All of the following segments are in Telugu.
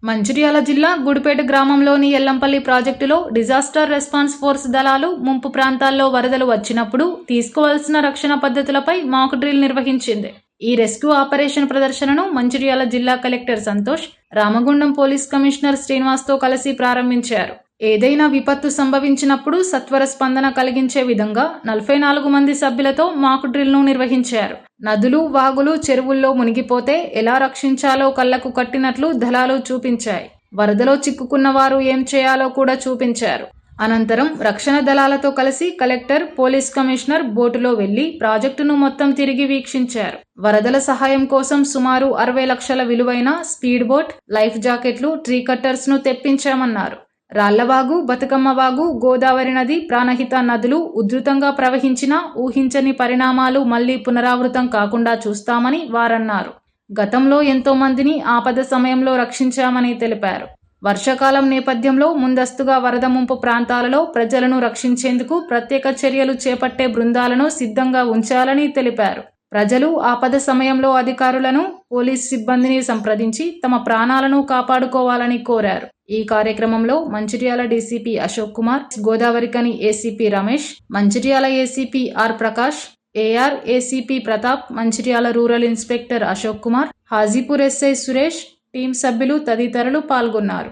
మంచిర్యాల జిల్లా గుడిపేట గ్రామంలోని ఎల్లంపల్లి ప్రాజెక్టులో డిజాస్టర్ రెస్పాన్స్ ఫోర్స్ దళాలు ముంపు ప్రాంతాల్లో వరదలు వచ్చినప్పుడు తీసుకోవాల్సిన రక్షణ పద్ధతులపై మాక్ డ్రిల్ నిర్వహించింది. ఈ రెస్క్యూ ఆపరేషన్ ప్రదర్శనను మంచిర్యాల జిల్లా collector Santosh, Ramagundam police commissioner శ్రీనివాస్తో కలిసి ప్రారంభించారు. ఏదైనా విపత్తు సంభవించినప్పుడు సత్వర స్పందన కలిగించే విధంగా 44 మంది సభ్యులతో మాక్ డ్రిల్ను నిర్వహించారు. నదులు, వాగులు, చెరువుల్లో మునిగిపోతే ఎలా రక్షించాలో కళ్లకు కట్టినట్లు దళాలు చూపించాయి. వరదలో చిక్కుకున్న వారు ఏం చేయాలో కూడా చూపించారు. అనంతరం రక్షణ దళాలతో కలిసి కలెక్టర్, పోలీస్ కమిషనర్ బోటులో వెళ్లి ప్రాజెక్టును మొత్తం తిరిగి వీక్షించారు. వరదల సహాయం కోసం సుమారు 60 లక్షల విలువైన స్పీడ్ బోట్, లైఫ్ జాకెట్లు, ట్రీ కట్టర్స్ను తెప్పించామన్నారు. రాళ్లవాగు, బతుకమ్మవాగు, గోదావరి నది, ప్రాణహిత నదులు ఉధృతంగా ప్రవహించినా ఊహించని పరిణామాలు మళ్లీ పునరావృతం కాకుండా చూస్తామని వారన్నారు. గతంలో ఎంతో మందిని ఆపద సమయంలో రక్షించామని తెలిపారు. వర్షాకాలం నేపథ్యంలో ముందస్తుగా వరద ముంపు ప్రాంతాలలో ప్రజలను రక్షించేందుకు ప్రత్యేక చర్యలు చేపట్టే బృందాలను సిద్ధంగా ఉంచాలని తెలిపారు. ప్రజలు ఆపద సమయంలో అధికారులను, పోలీస్ సిబ్బందిని సంప్రదించి తమ ప్రాణాలను కాపాడుకోవాలని కోరారు. ఈ కార్యక్రమంలో Mancherial DCP Ashok Kumar, Godavarikhani ACP Ramesh, Mancherial ACP R Prakash, AR ACP Pratap, Mancherial rural inspector Ashok Kumar, Hajipur SI Suresh, team సభ్యులు తదితరులు పాల్గొన్నారు.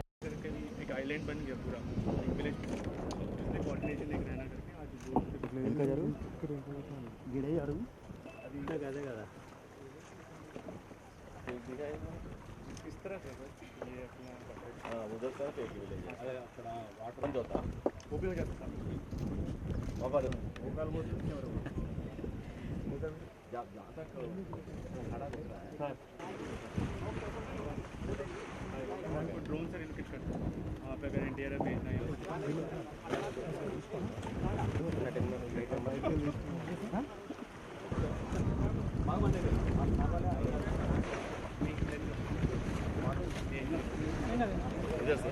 उधर तरफ एक विलेज है अरे अपना वाटर बंद होता वो भी हो जाता वो ऑलमोस्ट उधर जहाँ तक खड़ा दिख रहा है ड्रोन से रिलोकेट करते हैं वहाँ पे अगर इंडिया भेजना है इधर से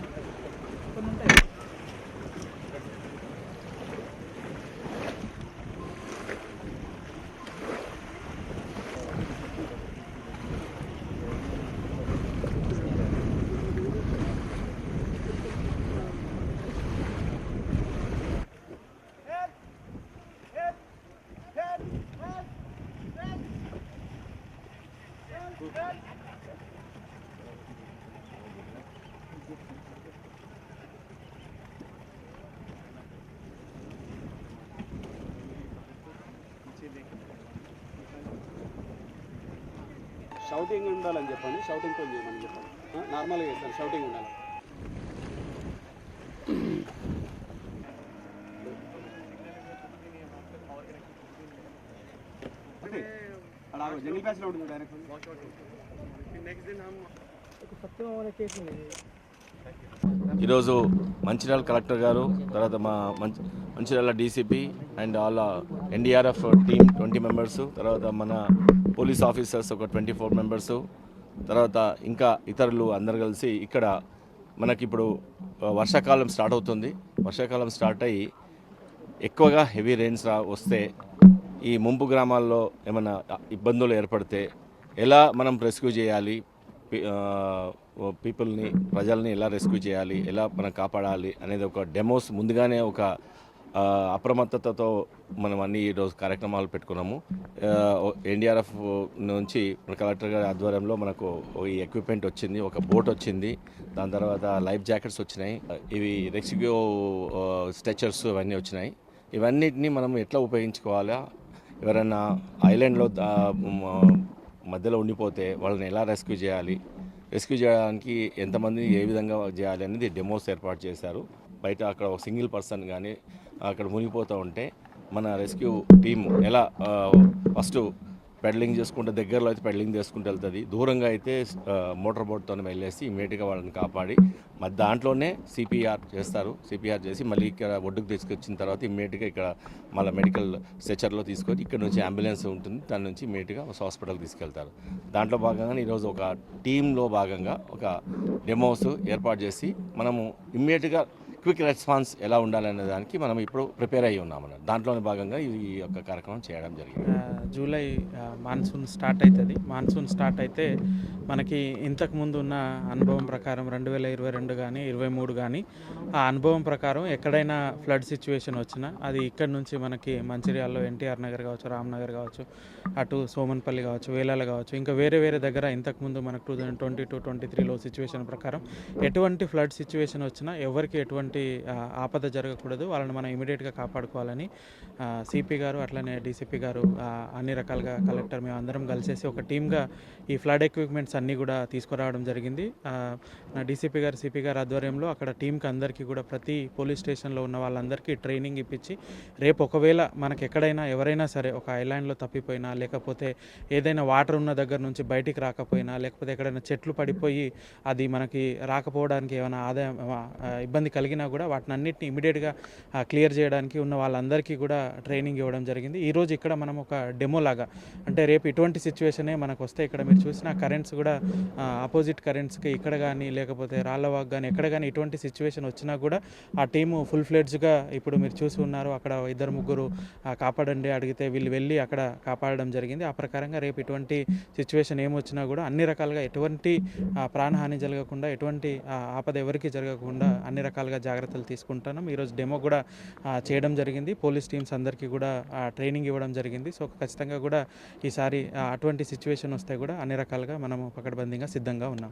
షౌటింగ్ ఉండాలని చెప్పండి, షౌటింగ్తో చేయమని చెప్పండి. నార్మల్గా చేస్తాను, షౌటింగ్ ఉండాలి. అలా జంగిల్ ప్యాచ్లో ఉంటుంది డైరెక్ట్. ఈరోజు మంచిర్యాల కలెక్టర్ గారు, తర్వాత మా Mancherial DCP and all NDRF team 20 members, తర్వాత మన పోలీస్ ఆఫీసర్స్ ఒక 24 మెంబర్స్, తర్వాత ఇంకా ఇతరులు అందరు కలిసి ఇక్కడ మనకిప్పుడు వర్షాకాలం స్టార్ట్ అవుతుంది. వర్షాకాలం స్టార్ట్ అయ్యి ఎక్కువగా హెవీ రెయిన్స్ వస్తే ఈ ముంపు గ్రామాల్లో ఏమైనా ఇబ్బందులు ఏర్పడితే ఎలా మనం రెస్క్యూ చేయాలి, పీపుల్ని, ప్రజల్ని ఎలా రెస్క్యూ చేయాలి, ఎలా మనం కాపాడాలి అనేది ఒక డెమోస్ ముందుగానే ఒక అప్రమత్తతతో మనం అన్ని ఈరోజు కార్యక్రమాలు పెట్టుకున్నాము. ఎన్డీఆర్ఎఫ్ నుంచి మన కలెక్టర్ గారి ఆధ్వర్యంలో మనకు ఈ ఎక్విప్మెంట్ వచ్చింది, ఒక బోట్ వచ్చింది, దాని తర్వాత లైఫ్ జాకెట్స్ వచ్చినాయి, ఇవి రెస్క్యూ స్ట్రెచర్స్ ఇవన్నీ వచ్చినాయి. ఇవన్నిటిని మనం ఎట్లా ఉపయోగించుకోవాలా, ఎవరైనా ఐలాండ్లో మధ్యలో ఉండిపోతే వాళ్ళని ఎలా రెస్క్యూ చేయాలి, రెస్క్యూ చేయడానికి ఎంతమంది ఏ విధంగా చేయాలి అనేది డెమోస్ ఏర్పాటు చేశారు. బయట అక్కడ ఒక సింగిల్ పర్సన్ కానీ అక్కడ మునిగిపోతూ ఉంటే మన రెస్క్యూ టీం ఎలా ఫస్ట్ పెడలింగ్ చేసుకుంటే, దగ్గరలో అయితే పెడలింగ్ చేసుకుంటూ వెళ్తుంది, దూరంగా అయితే మోటార్ బోట్తో వెళ్ళేసి ఇమీడియట్గా వాళ్ళని కాపాడి దాంట్లోనే సిపిఆర్ చేస్తారు. సిపిఆర్ చేసి మళ్ళీ ఇక్కడ ఒడ్డుకు తీసుకొచ్చిన తర్వాత ఇమీడియట్గా ఇక్కడ మళ్ళీ మెడికల్ స్ట్రెచర్లో తీసుకొని ఇక్కడ నుంచి అంబులెన్స్ ఉంటుంది, దాని నుంచి ఇమీడియట్గా హాస్పిటల్కి తీసుకెళ్తారు. దాంట్లో భాగంగా ఈరోజు ఒక టీంలో భాగంగా ఒక డెమోస్ ఏర్పాటు చేసి మనము ఇమ్మీడియట్గా క్విక్ రెస్పాన్స్ ఎలా ఉండాలనే దానికి మనం ఇప్పుడు ప్రిపేర్ అయ్యి ఉన్నాం అన్నమాట. దాంట్లోని భాగంగా ఈ యొక్క కార్యక్రమం చేయడం జరిగింది. జూలై మాన్సూన్ స్టార్ట్ అవుతుంది. మాన్సూన్ స్టార్ట్ అయితే మనకి ఇంతకుముందు ఉన్న అనుభవం ప్రకారం 2022 కానీ 23 కానీ ఆ అనుభవం ప్రకారం ఎక్కడైనా ఫ్లడ్ సిచ్యువేషన్ వచ్చినా అది ఇక్కడ నుంచి మనకి మంచిర్యాలలో ఎన్టీఆర్ నగర్ కావచ్చు, రామ్నగర్ కావచ్చు, అటు సోమన్పల్లి కావచ్చు, వేలాల కావచ్చు, ఇంకా వేరే వేరే దగ్గర ఇంతకుముందు మనకు 2022-23లో సిచ్యువేషన్ ప్రకారం ఎటువంటి ఫ్లడ్ సిచ్యువేషన్ వచ్చినా ఎవరికి ఎటువంటి ఆపద జరగకూడదు, వాళ్ళని మనం ఇమీడియట్గా కాపాడుకోవాలని సిపి గారు అట్లనే డీసీపీ గారు అన్ని రకాలుగా కలెక్టర్ మేము అందరం కలిసేసి ఒక టీమ్గా ఈ ఫ్లడ్ ఎక్విప్మెంట్స్ అన్నీ కూడా తీసుకురావడం జరిగింది. డీసీపీ గారు సిపి గారు ఆధ్వర్యంలో అక్కడ టీంకి అందరికీ కూడా ప్రతి పోలీస్ స్టేషన్లో ఉన్న వాళ్ళందరికీ ట్రైనింగ్ ఇప్పించి రేపు ఒకవేళ మనకి ఎక్కడైనా ఎవరైనా సరే ఒక ఐలాండ్లో తప్పిపోయినా, లేకపోతే ఏదైనా వాటర్ ఉన్న దగ్గర నుంచి బయటికి రాకపోయినా, లేకపోతే ఎక్కడైనా చెట్లు పడిపోయి అది మనకి రాకపోవడానికి ఏమైనా ఆదాయం ఇబ్బంది కలిగినా కూడా వాటిని అన్నిటిని ఇమీడియట్గా క్లియర్ చేయడానికి ఉన్న వాళ్ళందరికీ కూడా ట్రైనింగ్ ఇవ్వడం జరిగింది. ఈరోజు ఇక్కడ మనం ఒక డెమో లాగా, అంటే రేపు ఇటువంటి సిచ్యువేషనే మనకు వస్తే ఇక్కడ మీరు చూసిన కరెంట్స్ కూడా ఆపోజిట్ కరెంట్స్కి ఇక్కడ కానీ లేకపోతే రాళ్ళవాగ్ కానీ ఎక్కడ కానీ ఇటువంటి సిచ్యువేషన్ వచ్చినా కూడా ఆ టీము ఫుల్ ఫ్లెడ్జ్గా ఇప్పుడు మీరు చూసి ఉన్నారు. అక్కడ 2-3 కాపాడండి అడిగితే వీళ్ళు వెళ్ళి అక్కడ కాపాడడం జరిగింది. ఆ ప్రకారంగా రేపు ఇటువంటి సిచ్యువేషన్ ఏమొచ్చినా కూడా అన్ని రకాలుగా ఎటువంటి ప్రాణహాని జరగకుండా, ఎటువంటి ఆపద ఎవరికి జరగకుండా అన్ని రకాలుగా జాగ్రత్తలు తీసుకుంటున్నాం. ఈరోజు డెమో కూడా చేయడం జరిగింది. పోలీస్ టీమ్స్ అందరికీ కూడా ట్రైనింగ్ ఇవ్వడం జరిగింది. సో ఖచ్చితంగా కూడా ఈసారి అటువంటి సిచ్యువేషన్ వస్తే కూడా అన్ని రకాలుగా మనము పకడ్బందీగా సిద్ధంగా ఉన్నాం.